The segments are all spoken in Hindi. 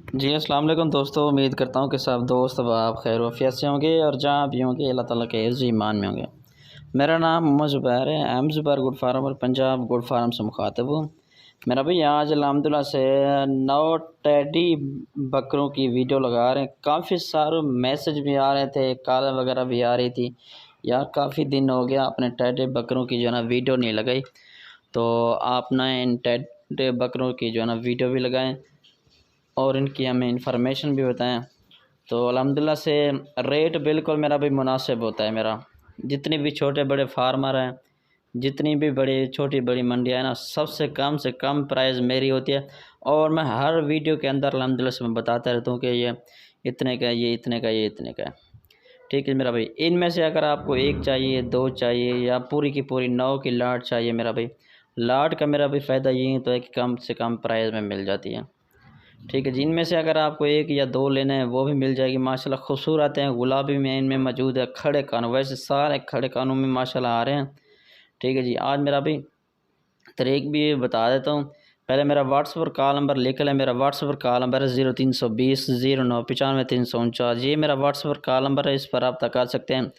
जी अस्सलाम वालेकुम दोस्तों, उम्मीद करता हूँ कि सब दोस्त व आप खैर वफ़ियत से होंगे और जहाँ भी होंगे अल्लाह ताला के हिफ्ज़ ईमान में होंगे। मेरा नाम मोहम्मद ज़ुबैर है। एम ज़ुबैर गुड फार्म और पंजाब गुड फार्म से मुखातिब हूँ। मेरा भाई आज अल्हम्दुलिल्लाह से 9 टेडी बकरों की वीडियो लगा रहे हैं। काफ़ी सारे मैसेज भी आ रहे थे, कॉल वगैरह भी आ रही थी। यार काफ़ी दिन हो गया अपने टेडी बकरों की जो है ना वीडियो नहीं लगाई, तो आप ना इन टेडी बकरों की जो है ना वीडियो भी लगाएं और इनकी हमें इंफॉर्मेशन भी बताएं। तो अल्हम्दुलिल्लाह से रेट बिल्कुल मेरा भी मुनासिब होता है। मेरा जितनी भी छोटे बड़े फार्मर हैं, जितनी भी बड़ी छोटी बड़ी मंडियाँ हैं ना, सबसे कम से कम प्राइस मेरी होती है। और मैं हर वीडियो के अंदर अल्हम्दुलिल्लाह से मैं बताता रहता हूँ कि ये इतने का है, ये इतने का, ये इतने का है। ठीक है मेरा भाई, इनमें से अगर आपको एक चाहिए, दो चाहिए या पूरी की पूरी 9 की लाट चाहिए मेरा भाई, लाट का मेरा भी फ़ायदा ये तो है कि कम से कम प्राइस में मिल जाती है। ठीक है जी, इनमें से अगर आपको एक या दो लेने हैं वो भी मिल जाएगी। माशाल्लाह खूबसूरत हैं, गुलाबी में इनमें मौजूद है, खड़े कानों, वैसे सारे खड़े कानों में माशाल्लाह आ रहे हैं। ठीक है जी, आज मेरा भी तरीक भी बता देता हूँ। पहले मेरा व्हाट्सएप कॉल नंबर लिख लें। मेरा व्हाट्सएप कॉल नंबर है 0320 09 95 349। ये मेरा व्हाट्सएप कॉल नंबर है, इस पर रब्ता कर सकते हैं।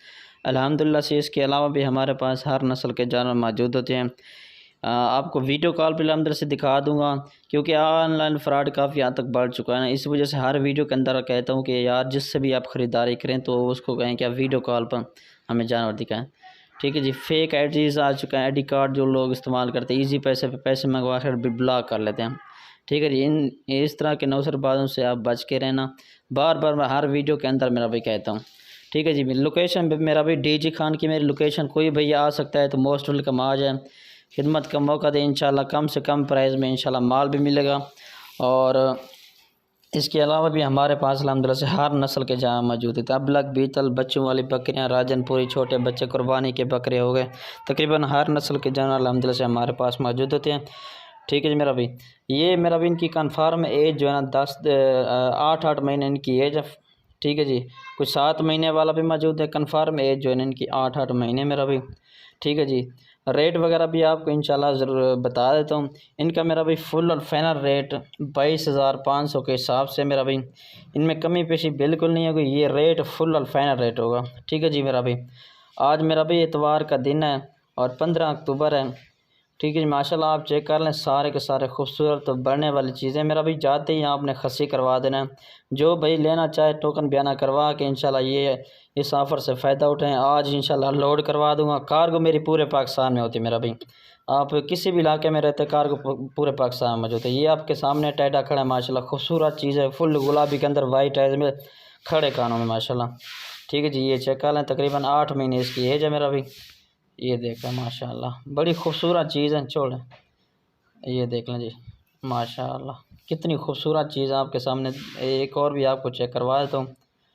अल्हम्दुलिल्लाह से इसके अलावा भी हमारे पास हर नस्ल के जानवर मौजूद होते हैं। आपको वीडियो कॉल पे अंदर से दिखा दूंगा, क्योंकि ऑनलाइन फ्रॉड काफ़ी हद तक बढ़ चुका है ना। इस वजह से हर वीडियो के अंदर कहता हूँ कि यार जिससे भी आप ख़रीदारी करें तो उसको कहें कि आप वीडियो कॉल पर हमें जानवर दिखाएं। ठीक है जी, फेक आईडीज़ आ चुका है, आईडी कार्ड जो लोग इस्तेमाल करते हैं ईजी पैसे पे पैसे मंगवा कर भी ब्लॉक कर लेते हैं। ठीक है जी, इन इस तरह के नौसरबाजों से आप बच के रहना। बार बार मैं हर वीडियो के अंदर मेरा भाई कहता हूँ। ठीक है जी, लोकेशन भी मेरा भाई डीजी खान की मेरी लोकेशन, कोई भैया आ सकता है तो मोस्ट वेलकम आ जाए, खिदमत का मौका दें। इंशाल्लाह कम से कम प्राइस में इंशाल्लाह माल भी मिलेगा। और इसके अलावा भी हमारे पास अल्हम्दुलिल्लाह से हर नस्ल के जहाँ मौजूद है। अबलग बीतल बच्चों वाली बकरियाँ, राजनपुरी, छोटे बच्चे कुर्बानी के बकरे हो गए, तकरीबन हर नस्ल के जानवर अल्हम्दुलिल्लाह से हमारे पास मौजूद होते हैं। ठीक है जी मेरा भाई, ये मेरा भी इनकी कन्फर्म एज जो है ना 8 महीने इनकी एज है। ठीक है जी, कुछ 7 महीने वाला भी मौजूद है। कन्फर्म एज जो है ना इनकी 8 महीने मेरा भाई। ठीक है जी, रेट वगैरह भी आपको इंशाल्लाह ज़रूर बता देता हूँ। इनका मेरा भाई फुल और फाइनल रेट 22,500 के हिसाब से मेरा भाई, इनमें कमी पेशी बिल्कुल नहीं होगी। ये रेट फुल और फाइनल रेट होगा। ठीक है जी मेरा भाई, आज मेरा भाई इतवार का दिन है और 15 अक्टूबर है। ठीक है जी, माशाल्लाह आप चेक कर लें, सारे के सारे खूबसूरत तो बढ़ने वाली चीज़ें। मेरा भाई जाते ही आपने खस्सी करवा देना है। जो भाई लेना चाहे टोकन बयाना करवा के इंशाल्लाह ये इस ऑफ़र से फ़ायदा उठाएं। आज इंशाल्लाह लोड करवा दूंगा। कार्गो मेरी पूरे पाकिस्तान में होती है मेरा भाई, आप किसी भी इलाके में रहते कार्गो पूरे पाकिस्तान में मौजूद है। ये आपके सामने टैडा खड़ा है, माशाल्लाह खूबसूरत चीज़ है, फुल गुलाबी के अंदर वाइट है में खड़े कानों में माशाल्लाह। ठीक है जी, ये चेक कर लें, तकरीबन 8 महीने इसकी एज है मेरा भाई। ये देखा माशाल्लाह, बड़ी खूबसूरत चीज़ है। छोड़, ये देख लें जी, माशाल्लाह कितनी खूबसूरत चीज़ है आपके सामने। एक और भी आपको चेक करवा देता हूँ।